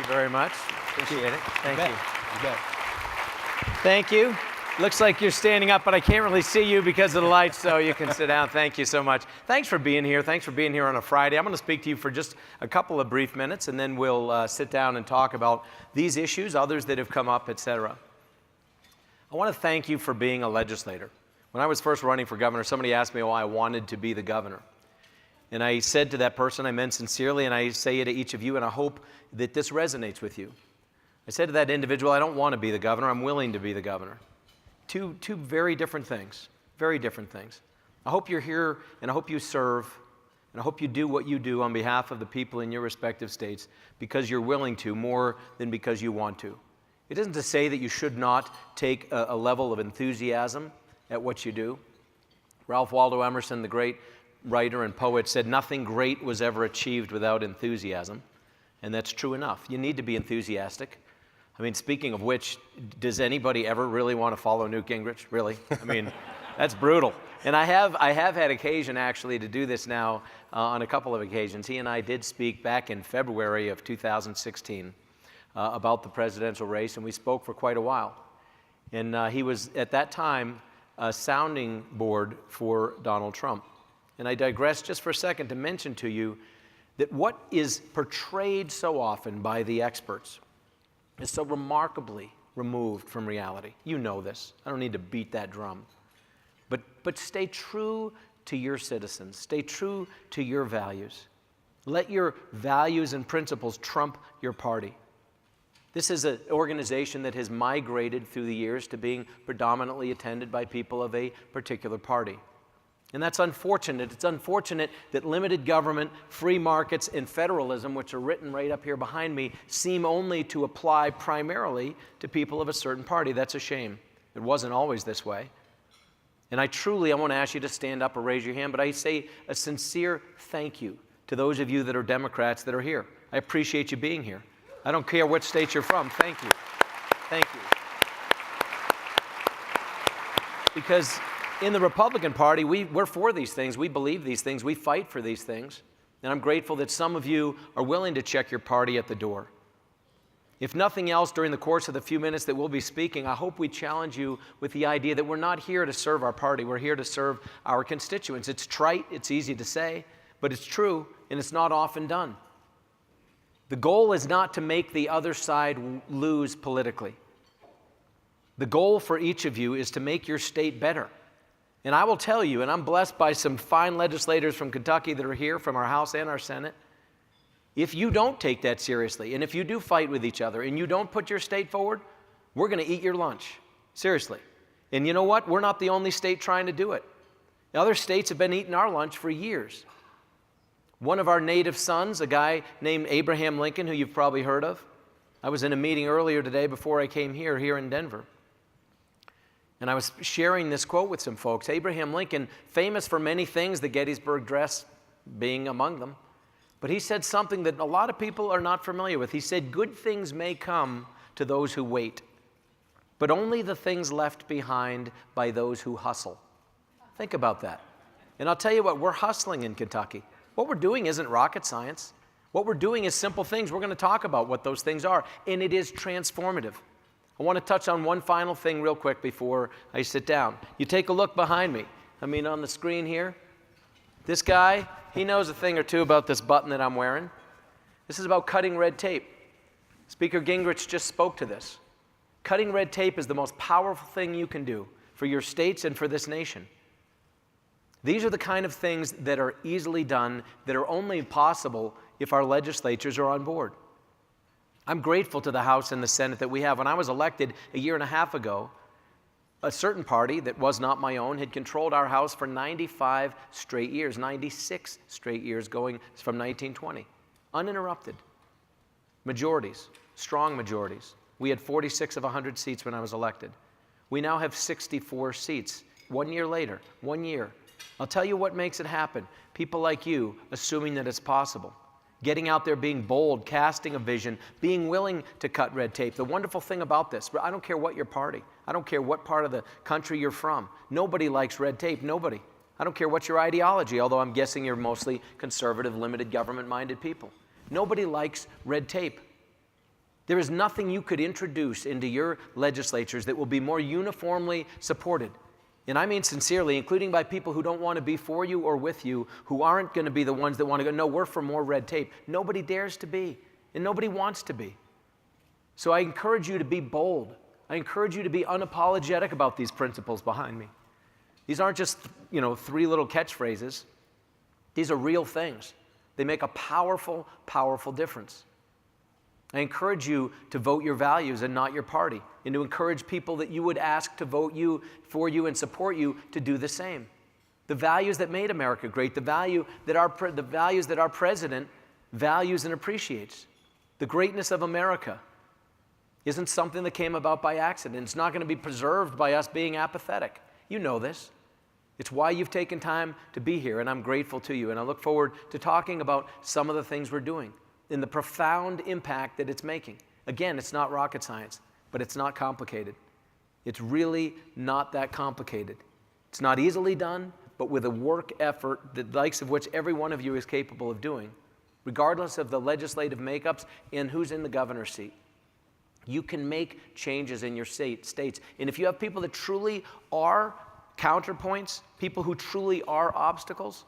you very much. Appreciate it. Thank you. You bet. Thank you. Looks like you're standing up, but I can't really see you because of the lights, so you can sit down. Thank you so much. Thanks for being here. Thanks for being here on a Friday. I'm going to speak to you for just a couple of brief minutes, and then we'll sit down and talk about these issues, others that have come up, etc. I want to thank you for being a legislator. When I was first running for governor, somebody asked me why I wanted to be the governor. And I said to that person, I meant sincerely, and I say it to each of you, and I hope that this resonates with you. I said to that individual, I don't want to be the governor, I'm willing to be the governor. Two very different things, very different things. I hope you're here, and I hope you serve, and I hope you do what you do on behalf of the people in your respective states because you're willing to more than because you want to. It isn't to say that you should not take a level of enthusiasm at what you do. Ralph Waldo Emerson, the great writer and poet, said nothing great was ever achieved without enthusiasm, and that's true enough. You need to be enthusiastic. I mean, speaking of which, does anybody ever really want to follow Newt Gingrich? Really? I mean, that's brutal. And I have had occasion actually to do this now on a couple of occasions. He and I did speak back in February of 2016 about the presidential race, and we spoke for quite a while. And he was, at that time, a sounding board for Donald Trump. And I digress just for a second to mention to you that what is portrayed so often by the experts is so remarkably removed from reality. You know this. I don't need to beat that drum. But stay true to your citizens. Stay true to your values. Let your values and principles trump your party. This is an organization that has migrated through the years to being predominantly attended by people of a particular party. And that's unfortunate. It's unfortunate that limited government, free markets, and federalism, which are written right up here behind me, seem only to apply primarily to people of a certain party. That's a shame. It wasn't always this way. And I won't ask you to stand up or raise your hand, but I say a sincere thank you to those of you that are Democrats that are here. I appreciate you being here. I don't care what state you're from. Thank you. Thank you. Because in the Republican Party, we're for these things. We believe these things. We fight for these things. And I'm grateful that some of you are willing to check your party at the door. If nothing else, during the course of the few minutes that we'll be speaking, I hope we challenge you with the idea that we're not here to serve our party. We're here to serve our constituents. It's trite, it's easy to say, but it's true, and it's not often done. The goal is not to make the other side lose politically. The goal for each of you is to make your state better. And I will tell you, and I'm blessed by some fine legislators from Kentucky that are here, from our House and our Senate, if you don't take that seriously, and if you do fight with each other, and you don't put your state forward, we're going to eat your lunch. Seriously. And you know what? We're not the only state trying to do it. Other states have been eating our lunch for years. One of our native sons, a guy named Abraham Lincoln, who you've probably heard of. I was in a meeting earlier today before I came here in Denver. And I was sharing this quote with some folks. Abraham Lincoln, famous for many things, the Gettysburg Address being among them. But he said something that a lot of people are not familiar with. He said, good things may come to those who wait, but only the things left behind by those who hustle. Think about that. And I'll tell you what, we're hustling in Kentucky. What we're doing isn't rocket science. What we're doing is simple things. We're going to talk about what those things are, and it is transformative. I want to touch on one final thing real quick before I sit down. You take a look behind me. I mean, on the screen here. This guy, he knows a thing or two about this button that I'm wearing. This is about cutting red tape. Speaker Gingrich just spoke to this. Cutting red tape is the most powerful thing you can do for your states and for this nation. These are the kind of things that are easily done, that are only possible if our legislatures are on board. I'm grateful to the House and the Senate that we have. When I was elected a year and a half ago, a certain party that was not my own had controlled our House for 95 straight years, 96 straight years going from 1920. Uninterrupted. Majorities, strong majorities. We had 46 of 100 seats when I was elected. We now have 64 seats. 1 year later, 1 year. I'll tell you what makes it happen. People like you assuming that it's possible. Getting out there, being bold, casting a vision, being willing to cut red tape. The wonderful thing about this, I don't care what your party, I don't care what part of the country you're from. Nobody likes red tape, nobody. I don't care what your ideology, although I'm guessing you're mostly conservative, limited government-minded people. Nobody likes red tape. There is nothing you could introduce into your legislatures that will be more uniformly supported. And I mean sincerely, including by people who don't want to be for you or with you, who aren't going to be the ones that want to go, no, we're for more red tape. Nobody dares to be, and nobody wants to be. So I encourage you to be bold. I encourage you to be unapologetic about these principles behind me. These aren't just, three little catchphrases. These are real things. They make a powerful, powerful difference. I encourage you to vote your values and not your party, and to encourage people that you would ask to vote for you and support you to do the same. The values that made America great, the values that our president values and appreciates. The greatness of America isn't something that came about by accident. It's not going to be preserved by us being apathetic. You know this. It's why you've taken time to be here, and I'm grateful to you. And I look forward to talking about some of the things we're doing and the profound impact that it's making. Again, it's not rocket science, but it's not complicated. It's really not that complicated. It's not easily done, but with a work effort the likes of which every one of you is capable of doing, regardless of the legislative makeups and who's in the governor's seat. You can make changes in your states. And if you have people that truly are counterpoints, people who truly are obstacles,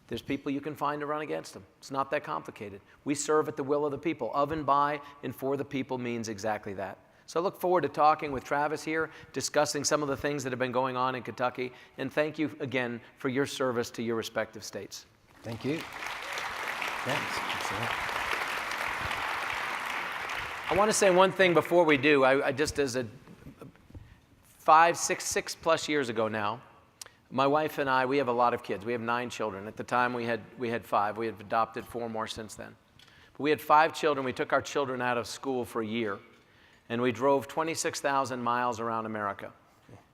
there's people you can find to run against them. It's not that complicated. We serve at the will of the people. Of and by and for the people means exactly that. So I look forward to talking with Travis here, discussing some of the things that have been going on in Kentucky. And thank you again for your service to your respective states. Thank you. Thanks. I want to say one thing before we do. I just as a 6 plus years ago now, my wife and I, we have a lot of kids. We have 9 children. At the time, we had 5. We have adopted 4 more since then. But we had 5 children. We took our children out of school for a year, and we drove 26,000 miles around America.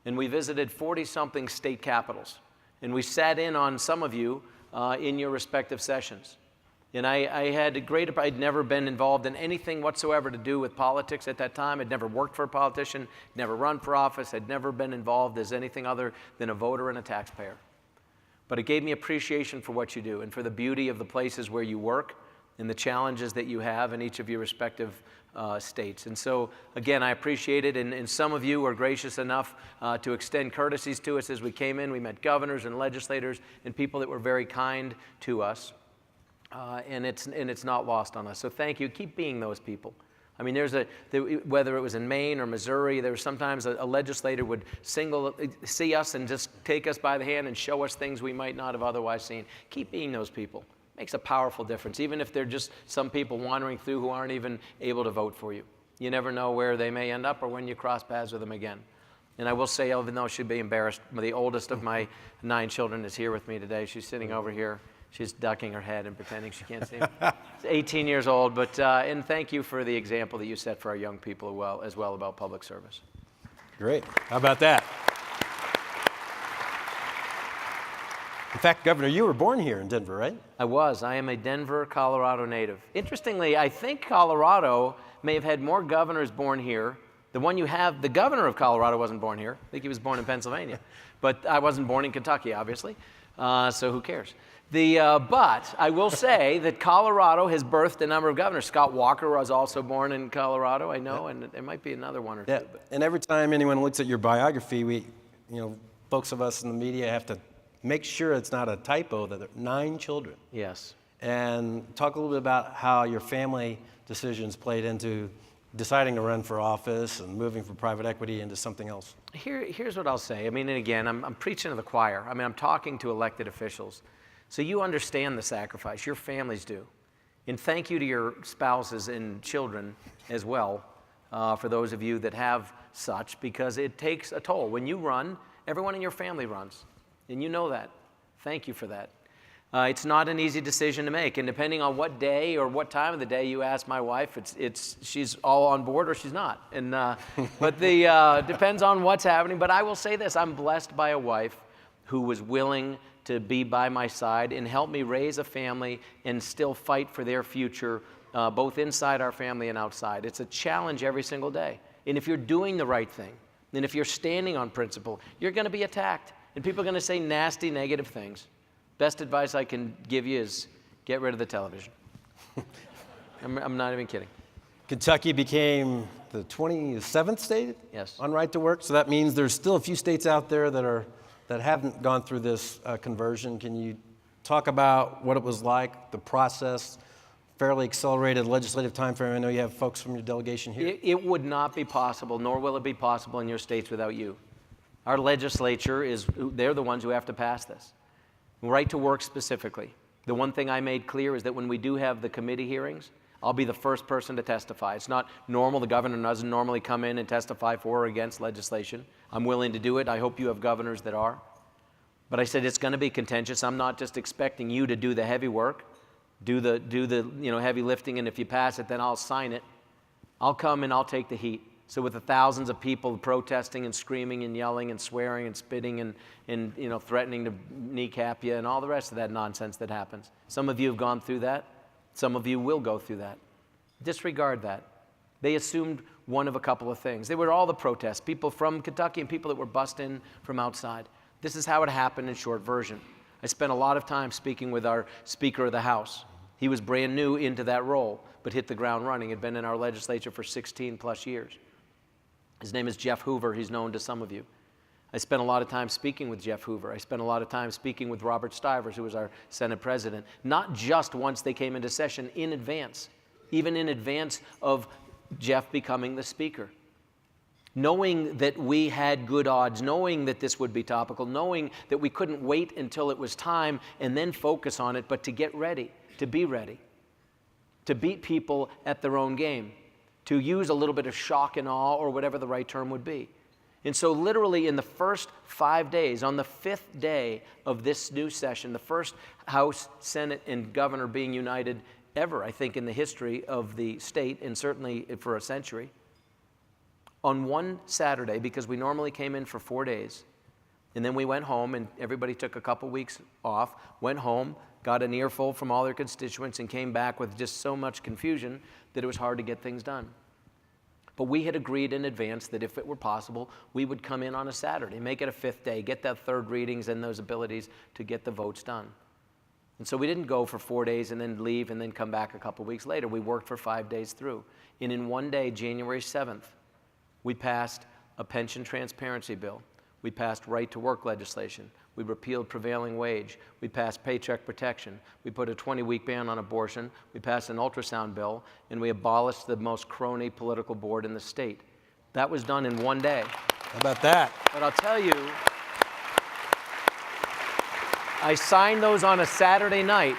And we visited 40-something state capitals. And we sat in on some of you in your respective sessions. And I had I'd never been involved in anything whatsoever to do with politics at that time. I'd never worked for a politician, never run for office. I'd never been involved as anything other than a voter and a taxpayer. But it gave me appreciation for what you do and for the beauty of the places where you work and the challenges that you have in each of your respective states. And so, again, I appreciate it. And some of you were gracious enough to extend courtesies to us as we came in. We met governors and legislators and people that were very kind to us. And it's not lost on us. So thank you. Keep being those people. I mean, whether it was in Maine or Missouri, there was sometimes a legislator would see us and just take us by the hand and show us things we might not have otherwise seen. Keep being those people. Makes a powerful difference, even if they're just some people wandering through who aren't even able to vote for you. You never know where they may end up or when you cross paths with them again. And I will say, even though she'd be embarrassed, the oldest of my 9 children is here with me today. She's sitting over here. She's ducking her head and pretending she can't see me. She's 18 years old, but and thank you for the example that you set for our young people as well about public service. Great. How about that? In fact, Governor, you were born here in Denver, right? I was. I am a Denver, Colorado native. Interestingly, I think Colorado may have had more governors born here. The one you have, the governor of Colorado wasn't born here. I think he was born in Pennsylvania. But I wasn't born in Kentucky, obviously, so who cares? But I will say that Colorado has birthed a number of governors. Scott Walker was also born in Colorado, I know, and there might be another one or two. But. And every time anyone looks at your biography, folks of us in the media have to make sure it's not a typo, that there are 9 children. Yes. And talk a little bit about how your family decisions played into deciding to run for office and moving from private equity into something else. Here's what I'll say. I mean, and again, I'm preaching to the choir. I mean, I'm talking to elected officials. So you understand the sacrifice. Your families do. And thank you to your spouses and children as well, for those of you that have such, because it takes a toll. When you run, everyone in your family runs. And you know that. Thank you for that. It's not an easy decision to make. And depending on what day or what time of the day you ask my wife, she's all on board or she's not. And but depends on what's happening. But I will say this, I'm blessed by a wife who was willing to be by my side and help me raise a family and still fight for their future, both inside our family and outside. It's a challenge every single day. And if you're doing the right thing, and if you're standing on principle, you're going to be attacked. And people are going to say nasty, negative things. Best advice I can give you is get rid of the television. I'm not even kidding. Kentucky became the 27th state Yes. on right to work. So that means there's still a few states out there that haven't gone through this conversion. Can you talk about what it was like, the process, fairly accelerated legislative timeframe? I know you have folks from your delegation here. It would not be possible, nor will it be possible in your states without you. Our legislature they're the ones who have to pass this. Right to work specifically. The one thing I made clear is that when we do have the committee hearings, I'll be the first person to testify. It's not normal. The governor doesn't normally come in and testify for or against legislation. I'm willing to do it. I hope you have governors that are. But I said it's going to be contentious. I'm not just expecting you to do the heavy work, do the heavy lifting, and if you pass it, then I'll sign it. I'll come and I'll take the heat. So with the thousands of people protesting and screaming and yelling and swearing and spitting and threatening to kneecap you and all the rest of that nonsense that happens. Some of you have gone through that. Some of you will go through that. Disregard that. They assumed one of a couple of things. They were all the protests, people from Kentucky and people that were bussed in from outside. This is how it happened in short version. I spent a lot of time speaking with our Speaker of the House. He was brand new into that role, but hit the ground running. Had been in our legislature for 16 plus years. His name is Jeff Hoover. He's known to some of you. I spent a lot of time speaking with Jeff Hoover. I spent a lot of time speaking with Robert Stivers, who was our Senate president, not just once they came into session, in advance, even in advance of Jeff becoming the speaker. Knowing that we had good odds, knowing that this would be topical, knowing that we couldn't wait until it was time and then focus on it, but to get ready, to be ready, to beat people at their own game, to use a little bit of shock and awe or whatever the right term would be. And so literally in the first 5 days, on the 5th day of this new session, the first House, Senate, and governor being united ever, I think, in the history of the state, and certainly for a century, on one Saturday, because we normally came in for 4 days, and then we went home, and everybody took a couple weeks off, went home, got an earful from all their constituents, and came back with just so much confusion that it was hard to get things done. But we had agreed in advance that if it were possible, we would come in on a Saturday, make it a 5th day, get that third readings and those abilities to get the votes done. And so we didn't go for 4 days and then leave and then come back a couple weeks later. We worked for 5 days through. And in one day, January 7th, we passed a pension transparency bill. We passed right to work legislation. We repealed prevailing wage. We passed paycheck protection. We put a 20-week ban on abortion. We passed an ultrasound bill, and we abolished the most crony political board in the state. That was done in one day. How about that? But I'll tell you, I signed those on a Saturday night,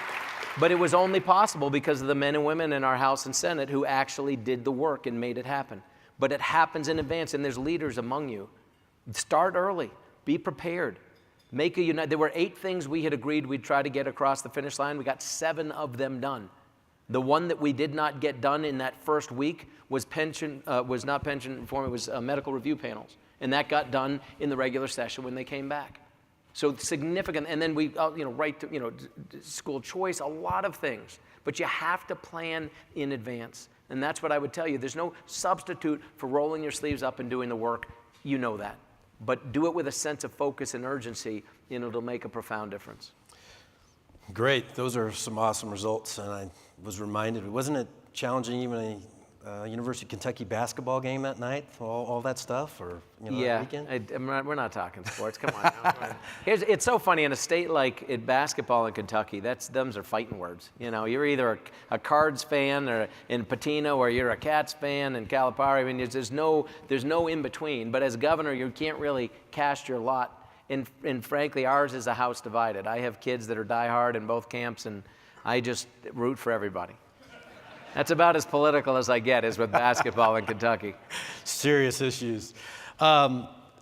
but it was only possible because of the men and women in our House and Senate who actually did the work and made it happen. But it happens in advance, and there's leaders among you. Start early. Be prepared. Make a unite. There were 8 things we had agreed we'd try to get across the finish line. We got 7 of them done. The one that we did not get done in that first week was not pension reform. It was medical review panels, and that got done in the regular session when they came back. So significant. And then we, right to school choice, a lot of things. But you have to plan in advance, and that's what I would tell you. There's no substitute for rolling your sleeves up and doing the work. You know that. But do it with a sense of focus and urgency, and it'll make a profound difference. Great. Those are some awesome results. And I was reminded, wasn't it challenging even a University of Kentucky basketball game that night, all that stuff? Or, that weekend? We're not talking sports. Come on now. It's so funny. In a state like basketball in Kentucky, them's are fighting words. You're either a Cards fan or in Patino, or you're a Cats fan in Calipari. I mean, there's no in between. But as governor, you can't really cast your lot. And frankly, ours is a house divided. I have kids that are diehard in both camps, and I just root for everybody. That's about as political as I get, is with basketball in Kentucky. Serious issues.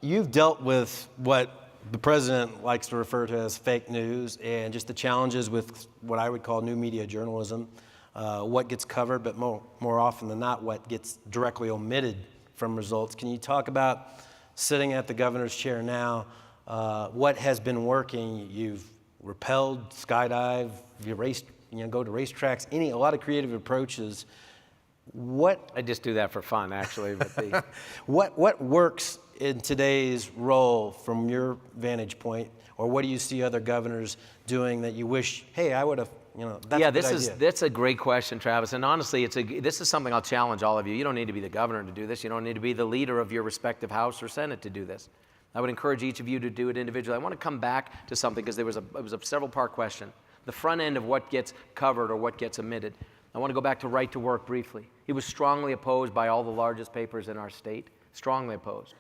You've dealt with what the president likes to refer to as fake news, and just the challenges with what I would call new media journalism. What gets covered, but more often than not, what gets directly omitted from results. Can you talk about sitting at the governor's chair now? What has been working? You've rappelled, skydive, you raced, go to racetracks, a lot of creative approaches. I just do that for fun, actually. But what works in today's role from your vantage point, or what do you see other governors doing that you wish, hey, I would have That's yeah, a good idea. that's a great question, Travis. And honestly, this is something I'll challenge all of you. You don't need to be the governor to do this. You don't need to be the leader of your respective House or Senate to do this. I would encourage each of you to do it individually. I want to come back to something because it was a several-part question. The front end of what gets covered or what gets omitted. I want to go back to right to work briefly. He was strongly opposed by all the largest papers in our state, strongly opposed,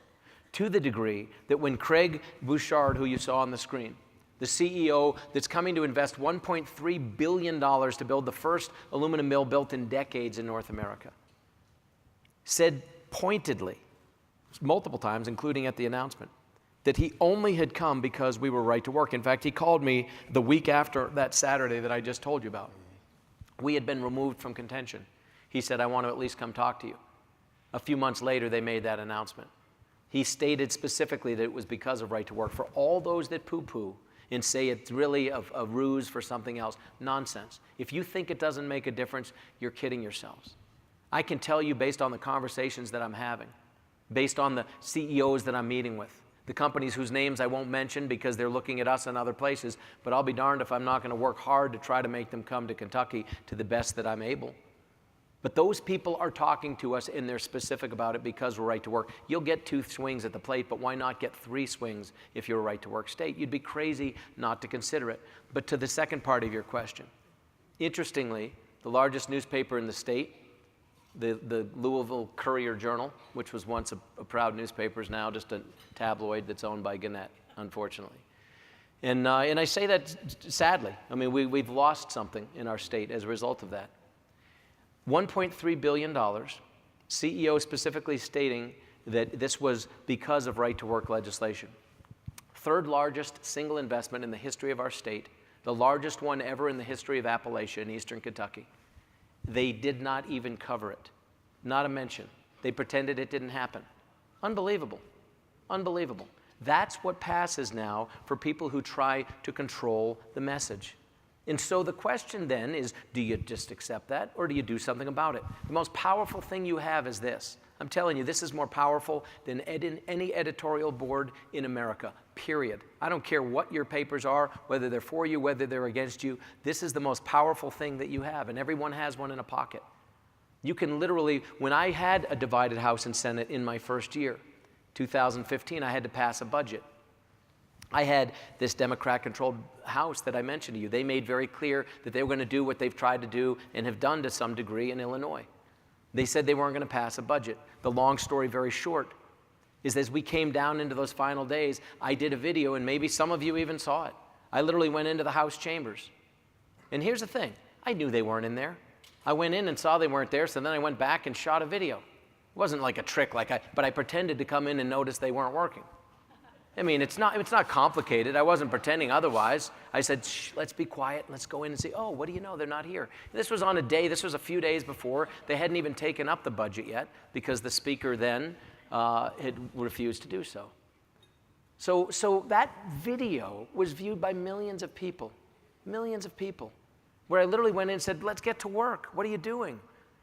to the degree that when Craig Bouchard, who you saw on the screen, the CEO that's coming to invest $1.3 billion to build the first aluminum mill built in decades in North America, said pointedly, multiple times, including at the announcement, that he only had come because we were right to work. In fact, he called me the week after that Saturday that I just told you about. We had been removed from contention. He said, I want to at least come talk to you. A few months later, they made that announcement. He stated specifically that it was because of right to work. For all those that poo-poo and say it's really a ruse for something else, nonsense. If you think it doesn't make a difference, you're kidding yourselves. I can tell you based on the conversations that I'm having, based on the CEOs that I'm meeting with, the companies whose names I won't mention because they're looking at us in other places, but I'll be darned if I'm not going to work hard to try to make them come to Kentucky to the best that I'm able. But those people are talking to us and they're specific about it because we're right to work. You'll get 2 swings at the plate, but why not get 3 swings if you're a right to work state? You'd be crazy not to consider it. But to the second part of your question, interestingly, the largest newspaper in the state, the Louisville Courier-Journal, which was once a proud newspaper, is now just a tabloid that's owned by Gannett, unfortunately. And I say that sadly. I mean, we've lost something in our state as a result of that. $1.3 billion, CEO specifically stating that this was because of right-to-work legislation. 3rd largest single investment in the history of our state, the largest one ever in the history of Appalachia in eastern Kentucky. They did not even cover it. Not a mention. They pretended it didn't happen. Unbelievable. Unbelievable. That's what passes now for people who try to control the message. And so the question then is, do you just accept that or do you do something about it? The most powerful thing you have is this. I'm telling you, this is more powerful than any editorial board in America, period. I don't care what your papers are, whether they're for you, whether they're against you. This is the most powerful thing that you have, and everyone has one in a pocket. You can literally, when I had a divided House and Senate in my first year, 2015, I had to pass a budget. I had this Democrat-controlled House that I mentioned to you. They made very clear that they were going to do what they've tried to do and have done to some degree in Illinois. They said they weren't going to pass a budget. The long story very short is as we came down into those final days, I did a video, and maybe some of you even saw it. I literally went into the House chambers. And here's the thing. I knew they weren't in there. I went in and saw they weren't there, so then I went back and shot a video. It wasn't like a trick, but I pretended to come in and notice they weren't working. I mean, it's not complicated. I wasn't pretending otherwise. I said, shh, let's be quiet. Let's go in and see, oh, what do you know? They're not here. This was on a day, this was a few days before. They hadn't even taken up the budget yet because the speaker then had refused to do so. So that video was viewed by millions of people, where I literally went in and said, let's get to work. What are you doing?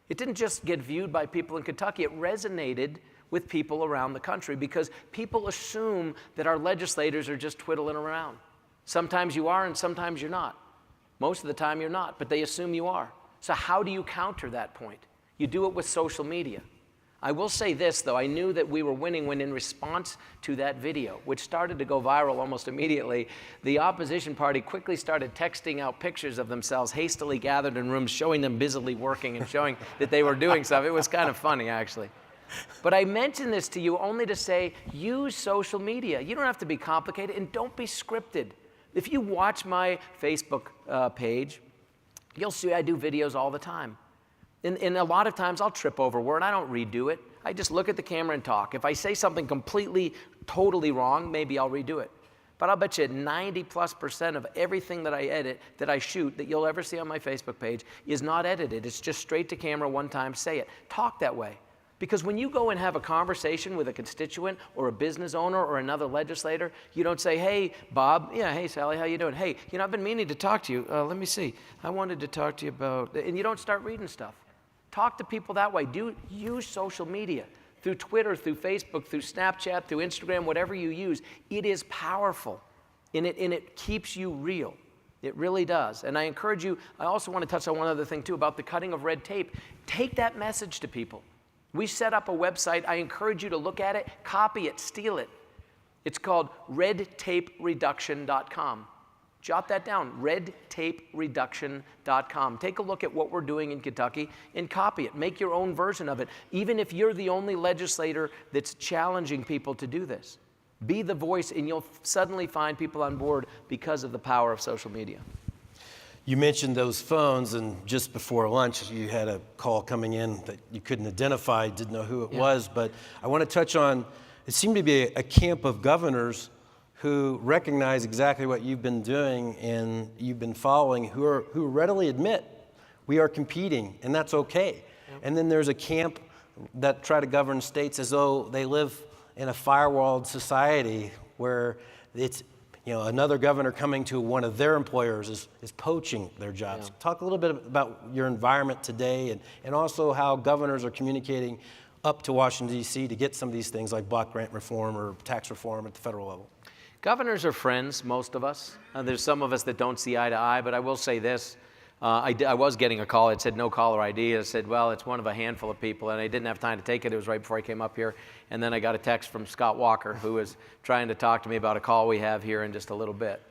It didn't just get viewed by people in Kentucky. It resonated with people around the country because people assume that our legislators are just twiddling around. Sometimes you are and sometimes you're not. Most of the time you're not, but they assume you are. So how do you counter that point? You do it with social media. I will say this, though. I knew that we were winning when in response to that video, which started to go viral almost immediately, the opposition party quickly started texting out pictures of themselves hastily gathered in rooms, showing them busily working and showing that they were doing stuff. It was kind of funny, actually. But I mention this to you only to say, use social media. You don't have to be complicated, and don't be scripted. If you watch my Facebook page, you'll see I do videos all the time. And a lot of times I'll trip over a word. I don't redo it. I just look at the camera and talk. If I say something completely, totally wrong, maybe I'll redo it. But I'll bet you 90+% of everything that I edit, that I shoot, that you'll ever see on my Facebook page is not edited. It's just straight to camera one time, say it. Talk that way. Because when you go and have a conversation with a constituent or a business owner or another legislator, you don't say, hey, Bob, yeah, hey, Sally, how you doing? Hey, I've been meaning to talk to you. Let me see. I wanted to talk to you about, and you don't start reading stuff. Talk to people that way. Use social media through Twitter, through Facebook, through Snapchat, through Instagram, whatever you use. It is powerful, and it keeps you real. It really does. And I encourage you, I also want to touch on one other thing too about the cutting of red tape. Take that message to people. We set up a website. I encourage you to look at it, copy it, steal it. It's called redtapereduction.com. Jot that down, redtapereduction.com. Take a look at what we're doing in Kentucky and copy it. Make your own version of it, even if you're the only legislator that's challenging people to do this. Be the voice, and you'll suddenly find people on board because of the power of social media. You mentioned those phones, and just before lunch, you had a call coming in that you couldn't identify, didn't know who it was, but I want to touch on, it seemed to be a camp of governors who recognize exactly what you've been doing and you've been following, who readily admit we are competing, and that's okay. Yep. And then there's a camp that try to govern states as though they live in a firewalled society where it's, another governor coming to one of their employers is poaching their jobs. Yeah. Talk a little bit about your environment today and also how governors are communicating up to Washington, D.C. to get some of these things like block grant reform or tax reform at the federal level. Governors are friends, most of us. There's some of us that don't see eye to eye, but I will say this. I was getting a call. It said no caller ID. I said, well, it's one of a handful of people, and I didn't have time to take it. It was right before I came up here. And then I got a text from Scott Walker, who is trying to talk to me about a call we have here in just a little bit,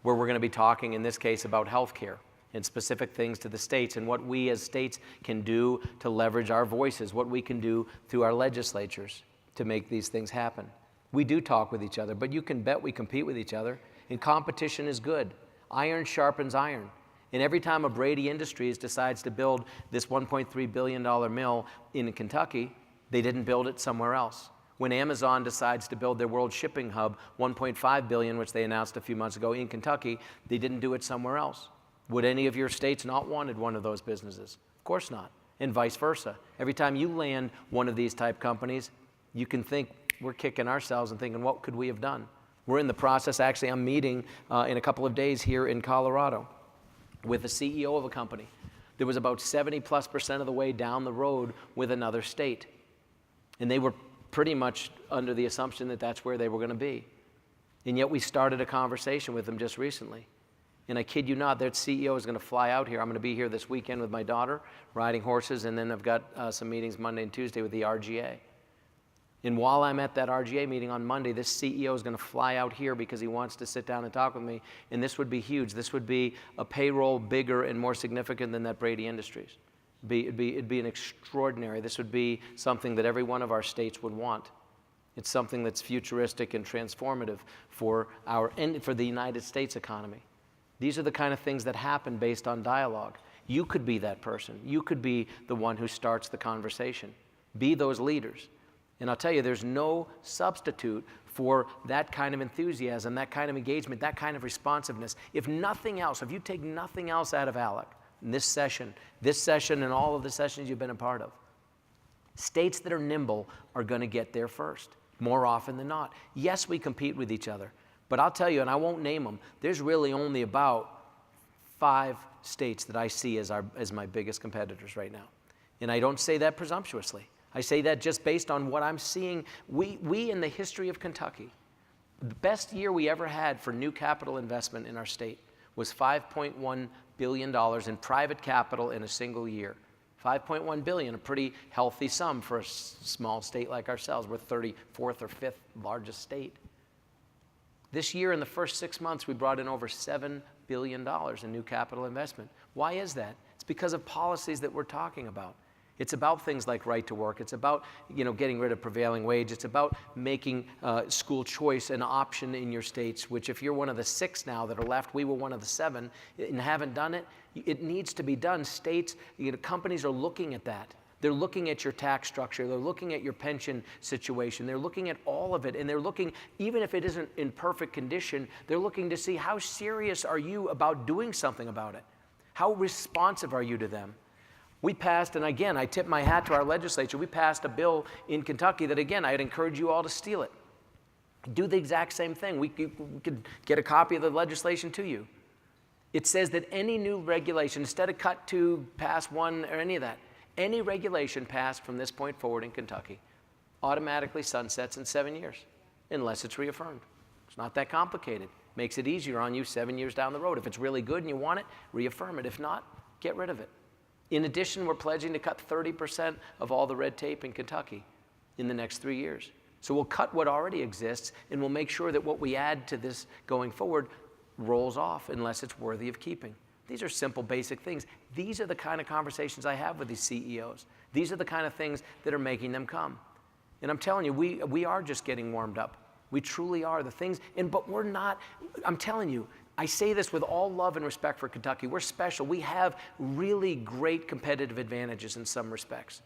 where we're going to be talking, in this case, about health care and specific things to the states and what we as states can do to leverage our voices, what we can do through our legislatures to make these things happen. We do talk with each other, but you can bet we compete with each other, and competition is good. Iron sharpens iron. And every time a Brady Industries decides to build this $1.3 billion mill in Kentucky, they didn't build it somewhere else. When Amazon decides to build their world shipping hub, $1.5 billion, which they announced a few months ago in Kentucky, they didn't do it somewhere else. Would any of your states not wanted one of those businesses? Of course not. And vice versa. Every time you land one of these type companies, you can think, we're kicking ourselves and thinking, what could we have done? We're in the process, actually, I'm meeting in a couple of days here in Colorado with the CEO of a company that was about 70+% of the way down the road with another state. And they were pretty much under the assumption that that's where they were going to be. And yet we started a conversation with them just recently. And I kid you not, their CEO is going to fly out here. I'm going to be here this weekend with my daughter, riding horses, and then I've got some meetings Monday and Tuesday with the RGA. And while I'm at that RGA meeting on Monday, this CEO is going to fly out here because he wants to sit down and talk with me. And this would be huge. This would be a payroll bigger and more significant than that Brady Industries. It'd be an extraordinary. This would be something that every one of our states would want. It's something that's futuristic and transformative for the United States economy. These are the kind of things that happen based on dialogue. You could be that person. You could be the one who starts the conversation. Be those leaders. And I'll tell you, there's no substitute for that kind of enthusiasm, that kind of engagement, that kind of responsiveness. If nothing else, if you take nothing else out of ALEC in this session and all of the sessions you've been a part of, states that are nimble are going to get there first, more often than not. Yes, we compete with each other. But I'll tell you, and I won't name them, there's really only about 5 states that I see as my biggest competitors right now. And I don't say that presumptuously. I say that just based on what I'm seeing. We in the history of Kentucky, the best year we ever had for new capital investment in our state was $5.1 billion in private capital in a single year. $5.1 billion, a pretty healthy sum for a small state like ourselves. We're 34th or 5th largest state. This year, in the first 6 months, we brought in over $7 billion in new capital investment. Why is that? It's because of policies that we're talking about. It's about things like right to work. It's about getting rid of prevailing wage. It's about making school choice an option in your states, which if you're one of the 6 now that are left, we were one of the 7 and haven't done it, it needs to be done. States, companies are looking at that. They're looking at your tax structure. They're looking at your pension situation. They're looking at all of it. And they're looking, even if it isn't in perfect condition, they're looking to see how serious are you about doing something about it? How responsive are you to them? We passed, and again, I tip my hat to our legislature, we passed a bill in Kentucky that, again, I'd encourage you all to steal it. Do the exact same thing. We could get a copy of the legislation to you. It says that any new regulation, instead of cut 2, pass 1, or any of that, any regulation passed from this point forward in Kentucky automatically sunsets in 7 years, unless it's reaffirmed. It's not that complicated. Makes it easier on you 7 years down the road. If it's really good and you want it, reaffirm it. If not, get rid of it. In addition, we're pledging to cut 30% of all the red tape in Kentucky in the next 3 years. So we'll cut what already exists, and we'll make sure that what we add to this going forward rolls off unless it's worthy of keeping. These are simple, basic things. These are the kind of conversations I have with these CEOs. These are the kind of things that are making them come. And I'm telling you, we are just getting warmed up. We truly are. The things, but we're not, I'm telling you, I say this with all love and respect for Kentucky. We're special. We have really great competitive advantages in some respects.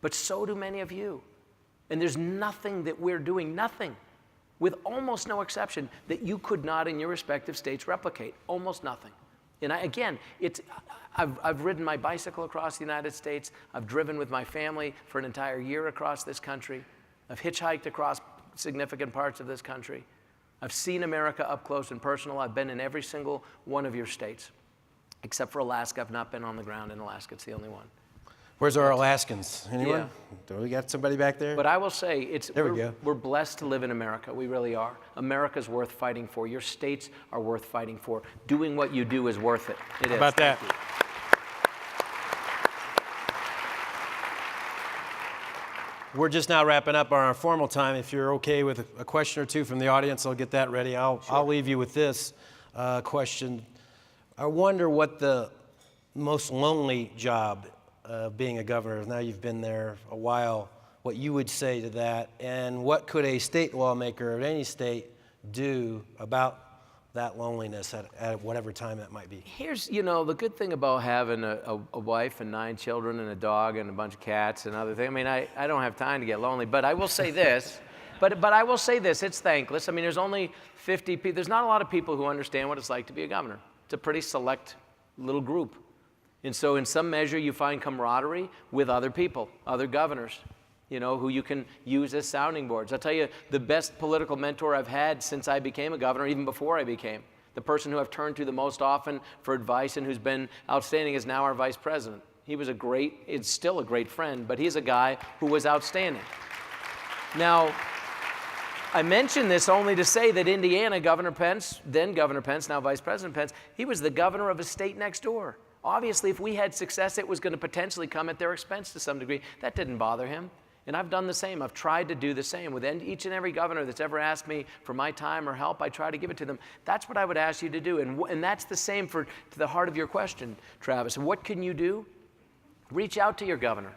But so do many of you. And there's nothing that we're doing, nothing, with almost no exception, that you could not in your respective states replicate. Almost nothing. And I've ridden my bicycle across the United States. I've driven with my family for an entire year across this country. I've hitchhiked across significant parts of this country. I've seen America up close and personal. I've been in every single one of your states, except for Alaska. I've not been on the ground in Alaska. It's the only one. Where's our Alaskans? Anyone? Yeah. Do we got somebody back there? But I will say, we're blessed to live in America. We really are. America's worth fighting for. Your states are worth fighting for. Doing what you do is worth it. It is. How about that? We're just now wrapping up our formal time. If you're okay with a question or two from the audience, I'll get that ready. I'll leave you with this question. I wonder what the most lonely job of being a governor is. Now you've been there a while, what you would say to that, and what could a state lawmaker of any state do about that loneliness at whatever time that might be? Here's, the good thing about having a wife and 9 children and a dog and a bunch of cats and other things. I mean, I don't have time to get lonely, but I will say this. But I will say this, it's thankless. I mean, there's only 50 people. There's not a lot of people who understand what it's like to be a governor. It's a pretty select little group. And so in some measure, you find camaraderie with other people, other governors, who you can use as sounding boards. I'll tell you, the best political mentor I've had since I became a governor, even before I became, the person who I've turned to the most often for advice and who's been outstanding is now our vice president. He was it's still a great friend, but he's a guy who was outstanding. Now, I mention this only to say that Indiana, Governor Pence, then Governor Pence, now Vice President Pence, he was the governor of a state next door. Obviously, if we had success, it was going to potentially come at their expense to some degree. That didn't bother him. And I've done the same. I've tried to do the same. With each and every governor that's ever asked me for my time or help, I try to give it to them. That's what I would ask you to do. And that's the same to the heart of your question, Travis. What can you do? Reach out to your governor.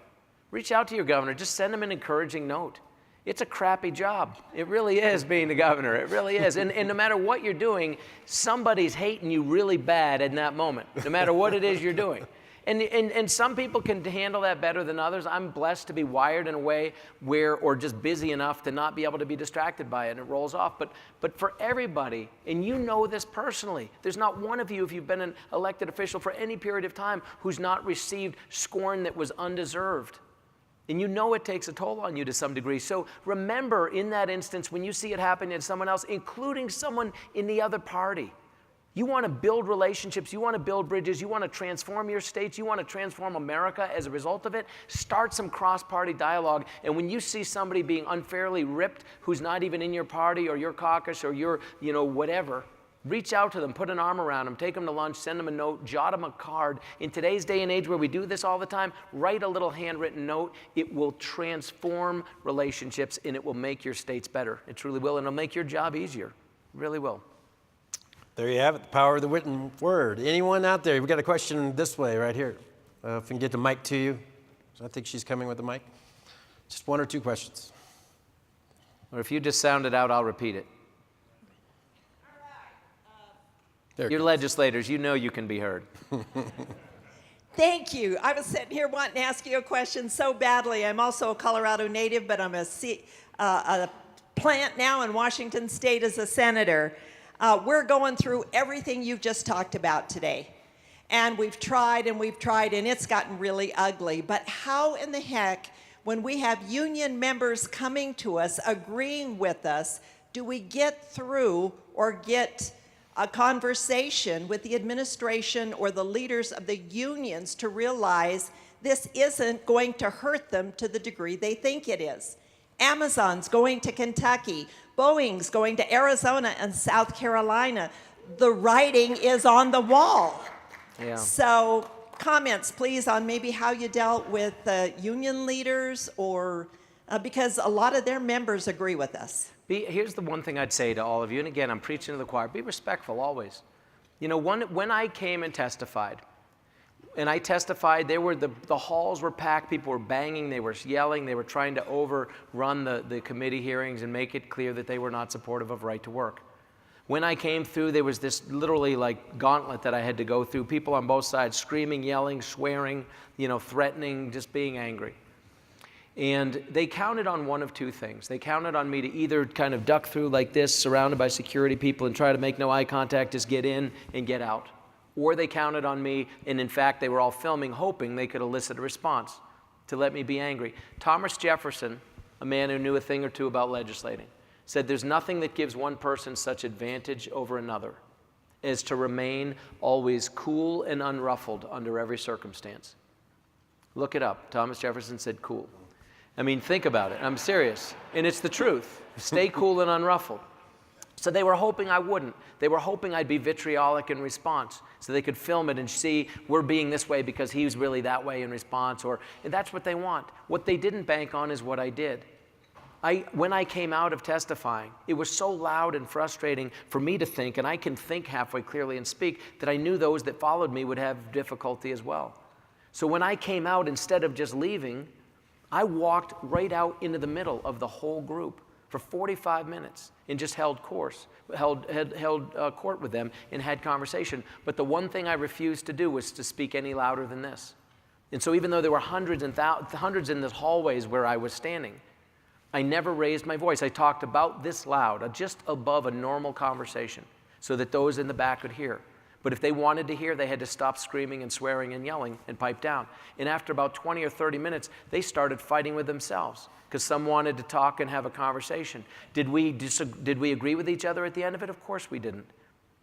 Reach out to your governor. Just send him an encouraging note. It's a crappy job. It really is being the governor. It really is. And no matter what you're doing, somebody's hating you really bad in that moment, no matter what it is you're doing. And some people can handle that better than others. I'm blessed to be wired in a way or just busy enough to not be able to be distracted by it, and it rolls off. But for everybody, and you know this personally, there's not one of you, if you've been an elected official for any period of time, who's not received scorn that was undeserved. And you know it takes a toll on you to some degree. So remember, in that instance, when you see it happen to someone else, including someone in the other party, you want to build relationships, you want to build bridges, you want to transform your states, you want to transform America as a result of it, start some cross-party dialogue. And when you see somebody being unfairly ripped who's not even in your party or your caucus or your, whatever, reach out to them, put an arm around them, take them to lunch, send them a note, jot them a card. In today's day and age where we do this all the time, write a little handwritten note. It will transform relationships, and it will make your states better. It truly will, and it'll make your job easier. It really will. There you have it, the power of the written word. Anyone out there? We've got a question this way, right here. If we can get the mic to you. I think she's coming with the mic. Just 1 or 2 questions. Or if you just sound it out, I'll repeat it. You're legislators, you know you can be heard. Thank you. I was sitting here wanting to ask you a question so badly. I'm also a Colorado native, but I'm a plant now in Washington State as a senator. We're going through everything you've just talked about today. And we've tried, and it's gotten really ugly. But how in the heck, when we have union members coming to us, agreeing with us, do we get through or get a conversation with the administration or the leaders of the unions to realize this isn't going to hurt them to the degree they think it is? Amazon's going to Kentucky. Boeing's going to Arizona and South Carolina. The writing is on the wall. Yeah. So comments, please, on maybe how you dealt with union leaders, or because a lot of their members agree with us. Here's the one thing I'd say to all of you, and again, I'm preaching to the choir, be respectful always. You know, when I came and testified, the halls were packed, people were banging, they were yelling, they were trying to overrun the committee hearings and make it clear that they were not supportive of right to work. When I came through, there was this literally like gauntlet that I had to go through, people on both sides screaming, yelling, swearing, you know, threatening, just being angry. And they counted on one of two things. They counted on me to either kind of duck through like this, surrounded by security people, and try to make no eye contact, just get in and get out. Or they counted on me, and in fact, they were all filming, hoping they could elicit a response to let me be angry. Thomas Jefferson, a man who knew a thing or two about legislating, said there's nothing that gives one person such advantage over another as to remain always cool and unruffled under every circumstance. Look it up. Thomas Jefferson said cool. I mean, think about it. I'm serious. And it's the truth. Stay cool and unruffled. So they were hoping I wouldn't. They were hoping I'd be vitriolic in response so they could film it and see we're being this way because he was really that way in response. And that's what they want. What they didn't bank on is what I did. When I came out of testifying, it was so loud and frustrating for me to think, and I can think halfway clearly and speak, that I knew those that followed me would have difficulty as well. So when I came out, instead of just leaving, I walked right out into the middle of the whole group for 45 minutes and just held court with them and had conversation. But the one thing I refused to do was to speak any louder than this. And so even though there were hundreds in the hallways where I was standing, I never raised my voice. I talked about this loud, just above a normal conversation, so that those in the back could hear. But if they wanted to hear, they had to stop screaming and swearing and yelling and pipe down. And after about 20 or 30 minutes, they started fighting with themselves because some wanted to talk and have a conversation. Did we agree with each other at the end of it? Of course we didn't.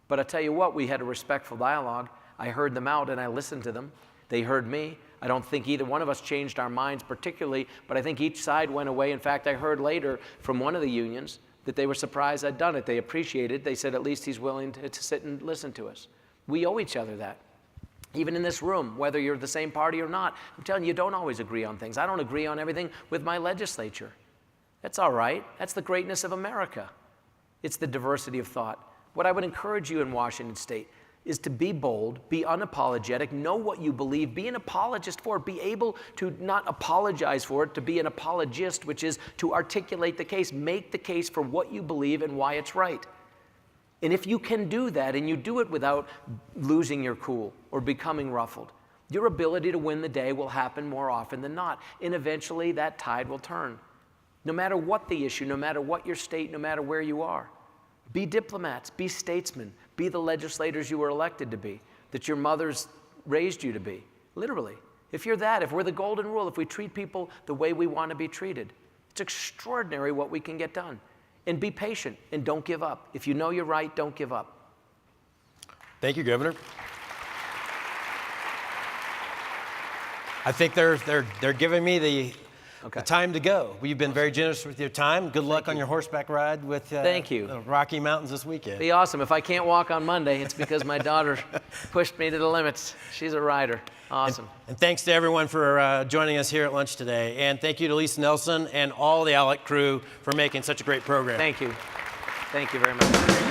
But I tell you what, we had a respectful dialogue. I heard them out and I listened to them. They heard me. I don't think either one of us changed our minds particularly, but I think each side went away. In fact, I heard later from one of the unions that they were surprised I'd done it. They appreciated it. They said at least he's willing to sit and listen to us. We owe each other that. Even in this room, whether you're the same party or not, I'm telling you, you don't always agree on things. I don't agree on everything with my legislature. That's all right. That's the greatness of America. It's the diversity of thought. What I would encourage you in Washington State is to be bold, be unapologetic, know what you believe, be an apologist for it, be able to not apologize for it, to be an apologist, which is to articulate the case, make the case for what you believe and why it's right. And if you can do that, and you do it without losing your cool or becoming ruffled, your ability to win the day will happen more often than not. And eventually that tide will turn. No matter what the issue, no matter what your state, no matter where you are. Be diplomats, be statesmen, be the legislators you were elected to be, that your mothers raised you to be, literally. If you're that, if we're the golden rule, if we treat people the way we want to be treated, it's extraordinary what we can get done. And be patient and don't give up. If you know you're right, don't give up. Thank you, Governor. I think they're giving me the time to go. You've been very generous with your time. Good luck on your horseback ride with Thank you. The Rocky Mountains this weekend. Be awesome. If I can't walk on Monday, it's because my daughter pushed me to the limits. She's a rider. Awesome. And thanks to everyone for joining us here at lunch today. And thank you to Lisa Nelson and all the ALEC crew for making such a great program. Thank you. Thank you very much.